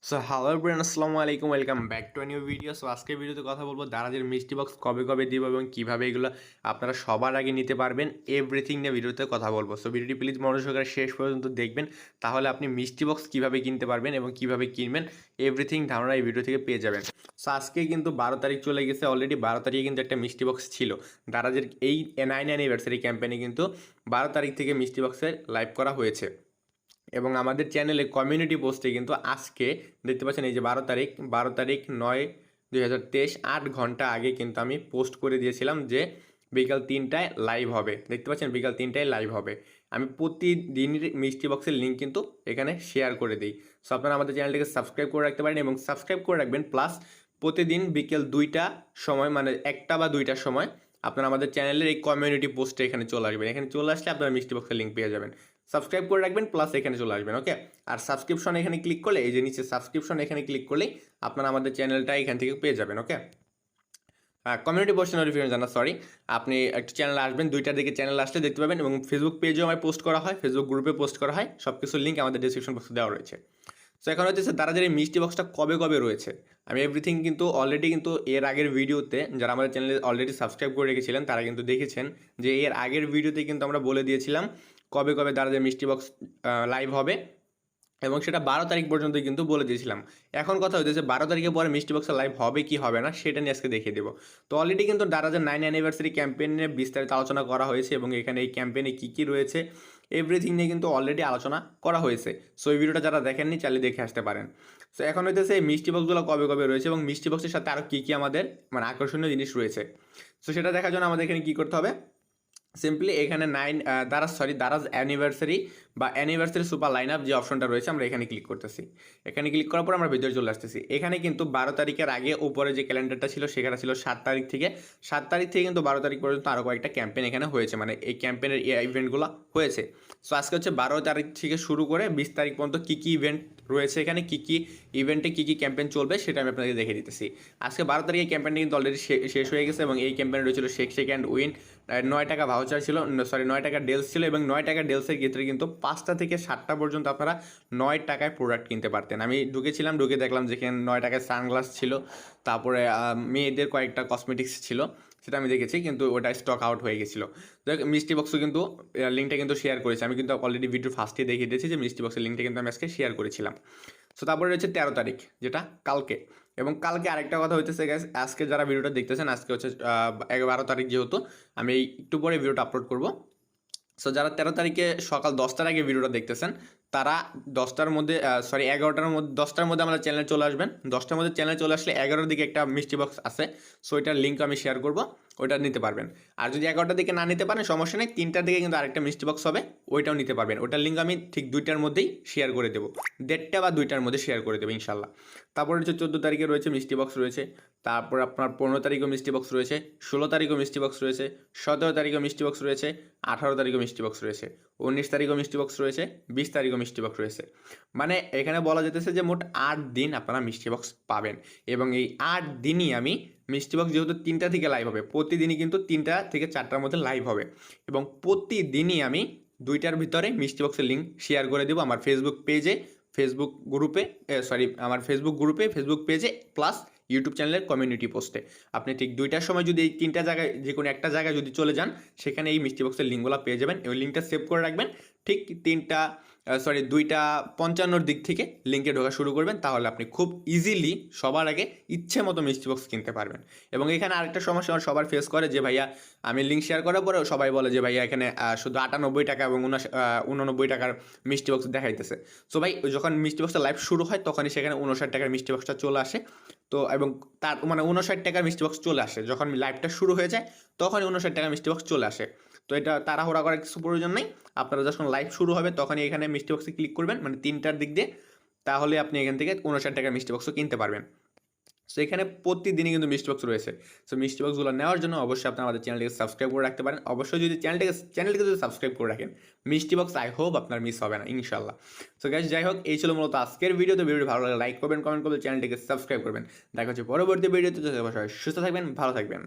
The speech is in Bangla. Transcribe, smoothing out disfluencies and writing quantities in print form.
সো হ্যালো এভরিওয়ান, আসসালামু আলাইকুম, welcome back to new video. So আজকের ভিডিওতে কথা বলবো দারাজের মিষ্টি বক্স কবে কবে দিব এবং কীভাবে এগুলো আপনারা সবার আগে নিতে পারবেন, এভরিথিং নিয়ে ভিডিওতে কথা বলবো। সো ভিডিওটি প্লিজ মনোযোগ সহকারে শেষ পর্যন্ত দেখবেন, তাহলে আপনি মিষ্টি বক্স কীভাবে কিনতে পারবেন এবং কীভাবে কিনবেন এভরিথিং ধারণা এই ভিডিও থেকে পেয়ে যাবেন। সো আজকে কিন্তু 12 তারিখ চলে গেছে, অলরেডি 12 তারিখে কিন্তু একটা মিষ্টি বক্স ছিল। দারাজের এই 9 অ্যানিভার্সারি ক্যাম্পেইনে কিন্তু 12 তারিখ থেকে মিষ্টি বক্সের লাইভ করা হয়েছে এবং আমাদের চ্যানেলে কমিউনিটি পোস্টে কিন্তু আজকে দেখতে পাচ্ছেন এই যে 12 তারিখ 9/2023 8 ঘন্টা আগে কিন্তু আমি পোস্ট করে দিয়েছিলাম যে বিকাল 3টায় লাইভ হবে। দেখতে পাচ্ছেন বিকাল 3টায় লাইভ হবে। আমি প্রতিদিনের মিষ্টি বক্সের লিঙ্ক কিন্তু এখানে শেয়ার করে দিই। সো আপনারা আমাদের চ্যানেলটিকে সাবস্ক্রাইব করে রাখতে পারেন এবং সাবস্ক্রাইব করে রাখবেন, প্লাস প্রতিদিন বিকেল 2টা সময় মানে 1টা বা 2টার সময় আপনারা আমাদের চ্যানেলের এই কমিউনিটি পোস্টে এখানে চলে আসবেন। এখানে চলে আসলে আপনারা মিষ্টি বক্সের লিঙ্ক পেয়ে যাবেন। সাবস্ক্রাইব করে রাখবেন, প্লাস এখানে চলে আসবেন। ওকে, আর সাবস্ক্রিপশন এখানে ক্লিক করলে এই যে নিচে সাবস্ক্রিপশন এখানে ক্লিক করলেই আপনারা আমাদের চ্যানেলটা এখান থেকে পেয়ে যাবেন। ওকে, কমিউনিটি পোস্ট নোটিফিকেশন জানা সরি, আপনি একটা চ্যানেলে আসবেন, 2টার দিকে চ্যানেলে আসলে দেখতে পাবেন এবং ফেসবুক পেজেও আমার পোস্ট করা হয়, ফেসবুক গ্রুপে পোস্ট করা হয়, সব কিছুর লিঙ্ক আমাদের ডিসক্রিপশন বক্সে দেওয়া রয়েছে। সো এখন হচ্ছে দারাজের এই মিষ্টি বক্সটা কবে কবে রয়েছে আমি এভরিথিং কিন্তু অলরেডি কিন্তু এর আগের ভিডিওতে যারা আমাদের চ্যানেলে অলরেডি সাবস্ক্রাইব করে রেখেছিলেন তারা কিন্তু দেখেছেন যে এর আগের ভিডিওতে কিন্তু আমরা বলে দিয়েছিলাম কবে কবে দারাজের মিষ্টি বক্স লাইভ হবে এবং সেটা 12 তারিখ পর্যন্ত কিন্তু বলে দিয়েছিলাম। এখন কথা হচ্ছে 12 তারিখের পরে মিষ্টি বক্সের লাইভ হবে কি হবে না সেটা নিয়ে আজকে দেখিয়ে দেবো। তো অলরেডি কিন্তু দারাজের 9 অ্যানিভার্সারি ক্যাম্পেইনে বিস্তারিত আলোচনা করা হয়েছে এবং এখানে এই ক্যাম্পেইনে কী কী রয়েছে এভরিথিং নিয়ে কিন্তু অলরেডি আলোচনা করা হয়েছে। সো এই ভিডিওটা যারা দেখেননি চাইলে দেখে আসতে পারেন। সো এখন হইতেছে এই মিষ্টি বক্সগুলো কবে কবে রয়েছে এবং মিষ্টি বক্সের সাথে আরও কী কী আমাদের মানে আকর্ষণীয় জিনিস রয়েছে। সো সেটা দেখার জন্য আমাদের এখানে কী করতে হবে, সিম্পলি এখানে দারাজ অ্যানিভার্সারি বা অ্যানিভার্সারি সুপার লাইন আপ যে অপশনটা রয়েছে আমরা এখানে ক্লিক করতেছি। এখানে ক্লিক করার পর আমরা ভিতরে চলে আসতেছি। এখানে কিন্তু 12 তারিখের আগে উপরে যে ক্যালেন্ডারটা ছিল সেখানে ছিল 7 তারিখ থেকে। 7 তারিখ থেকে কিন্তু 12 তারিখ পর্যন্ত আরও কয়েকটা ক্যাম্পেইন এখানে হয়েছে, মানে এই ক্যাম্পেইনের ইভেন্টগুলো হয়েছে। সো আজকে হচ্ছে 12 তারিখ থেকে শুরু করে 20 তারিখ পর্যন্ত কী কী ইভেন্ট রয়েছে, এখানে কী কী ইভেন্টে কী কী ক্যাম্পেইন চলবে সেটা আমি আপনাদের দেখে দিতেছি। আজকে 12 তারিখে ক্যাম্পেইনটা কিন্তু অলরেডি শেষ হয়ে গেছে এবং এই ক্যাম্পেইনে রয়েছিল শেক অ্যান্ড উইন, 9 টাকা ভাউচার ছিল, 9 টাকা ডেলস ছিল এবং 9 টাকা ডেলসের ক্ষেত্রে কিন্তু 5টা থেকে 7টা পর্যন্ত আপনারা 9 টাকায় প্রোডাক্ট কিনতে পারতেন। আমি ঢুকেছিলাম, ঢুকে দেখলাম যেখানে 9 টাকায় সানগ্লাস ছিল, তারপরে মেয়েদের কয়েকটা কসমেটিক্স ছিল, সেটা আমি দেখেছি কিন্তু ওটা স্টক আউট হয়ে গেছিলো। দেখ মিষ্টি বক্সও কিন্তু লিঙ্কটা কিন্তু শেয়ার করেছি, আমি কিন্তু অলরেডি ভিডিও ফার্স্টে দেখিয়ে দিয়েছি যে মিষ্টি বক্সের লিঙ্কটা কিন্তু আমি আজকে শেয়ার করেছিলাম। সো তারপরে রয়েছে 13 তারিখ যেটা কালকে, এবং কালকে আরেকটা কথা হইতেছে গ্যাস, আজকে যারা ভিডিওটা দেখতেছেন আজকে হচ্ছে 12 তারিখ, যেহেতু আমি একটু পরে ভিডিওটা আপলোড করবো। সো যারা 13 তারিখে সকাল 10টার আগে ভিডিওটা দেখতেছেন তারা 10টার মধ্যে 10টার মধ্যে আমাদের চ্যানেলে চলে আসবেন। 10টার মধ্যে চ্যানেলে চলে আসলে 11টার দিকে একটা মিষ্টি বক্স আছে, সো ওইটার লিঙ্ক আমি শেয়ার করবো, ওইটা নিতে পারবেন। আর যদি 11টার দিকে না নিতে পারেন সমস্যা নেই, 3টার দিকে কিন্তু আরেকটা মিষ্টি বক্স হবে, ওইটাও নিতে পারবেন। ওইটার লিঙ্ক আমি ঠিক 2টার মধ্যেই শেয়ার করে দেবো, 1:30 বা 2টার মধ্যে শেয়ার করে দেবো ইনশাল্লাহ। তারপরে হচ্ছে 14 তারিখে রয়েছে মিষ্টি বক্স রয়েছে, তারপর আপনার 15 তারিখেও মিষ্টি বক্স রয়েছে, 16 তারিখেও মিষ্টি বক্স রয়েছে, 17 তারিখেও মিষ্টি বক্স রয়েছে, 18 তারিখেও মিষ্টি বক্স রয়েছে, 19 তারিখেও মিষ্টি বক্স রয়েছে, 20 তারিখেও মিষ্টি বক্স রয়েছে। মানে এখানে বলা যেতেছে যে মোট 8 দিন আপনারা মিষ্টি বক্স পাবেন এবং এই 8 দিনই আমি মিষ্টি বক্স যেহেতু 3টা থেকে লাইভ হবে, প্রতিদিনই কিন্তু 3টা থেকে 4টার মধ্যে লাইভ হবে এবং প্রতিদিনই আমি 2টার ভিতরে মিষ্টি বক্সের লিঙ্ক শেয়ার করে দেবো আমার ফেসবুক পেজে, ফেসবুক পেজে প্লাস ইউটিউব চ্যানেলের কমিউনিটি পোস্টে। আপনি ঠিক 2টার সময় যদি এই 3টা জায়গায় যে কোনো একটা জায়গায় যদি চলে যান সেখানে এই মিষ্টি বক্সের লিঙ্কগুলো পেয়ে যাবেন। ওই লিঙ্কটা সেভ করে রাখবেন, ঠিক 2:55 দিক থেকে লিঙ্কে ঢোকা শুরু করবেন, তাহলে আপনি খুব ইজিলি সবার আগে ইচ্ছে মতো মিষ্টি বক্স কিনতে পারবেন। এবং এখানে আরেকটা সমস্যা সবার ফেস করে যে ভাইয়া আমি লিঙ্ক শেয়ার করার পরেও সবাই বলে যে ভাইয়া এখানে শুধু 98 টাকা এবং 89 টাকার মিষ্টি বক্স দেখাইতেছে। সো ভাই যখন মিষ্টি বক্সটা লাইভ শুরু হয় তখনই সেখানে 59 টাকার মিষ্টি বক্সটা চলে আসে, তো এবং তার মানে 59 টাকার মিষ্টি বক্স চলে আসে যখন লাইভটা শুরু হয়ে যায়, তখনই 59 টাকার মিষ্টি বক্স চলে আসে। তো এটা তাড়াহুড়া করার কিছু প্রয়োজন নেই, আপনারা যখন লাইভ শুরু হবে তখনই এখানে মিষ্টি বক্সে ক্লিক করবেন, মানে 3টার দিক দিয়ে, তাহলে আপনি এখান থেকে 59 টাকার মিষ্টি বক্সও কিনতে পারবেন। সো এখানে প্রতিদিনই কিন্তু মিষ্টি বক্স রয়েছে। সো মিষ্টি বক্সগুলো নেওয়ার জন্য অবশ্যই আপনি আমাদের চ্যানেলটিকে সাবস্ক্রাইব করে রাখতে পারেন। অবশ্যই যদি চ্যানেলটিকে যদি সাবস্ক্রাইব করে রাখেন, মিষ্টি বক্স আই হোপ আপনার মিস হবে না ইনশাল্লাহ। সো গাইস যাই হোক, এই ছিল মূলত আজকের ভিডিওতে। ভিডিওটি ভালো লাগলে লাইক করবেন, কমেন্ট করবেন, চ্যানেলটিকে সাবস্ক্রাইব করবেন। দেখা হচ্ছে পরবর্তী ভিডিওতে। সুস্থ থাকবেন, ভালো থাকবেন।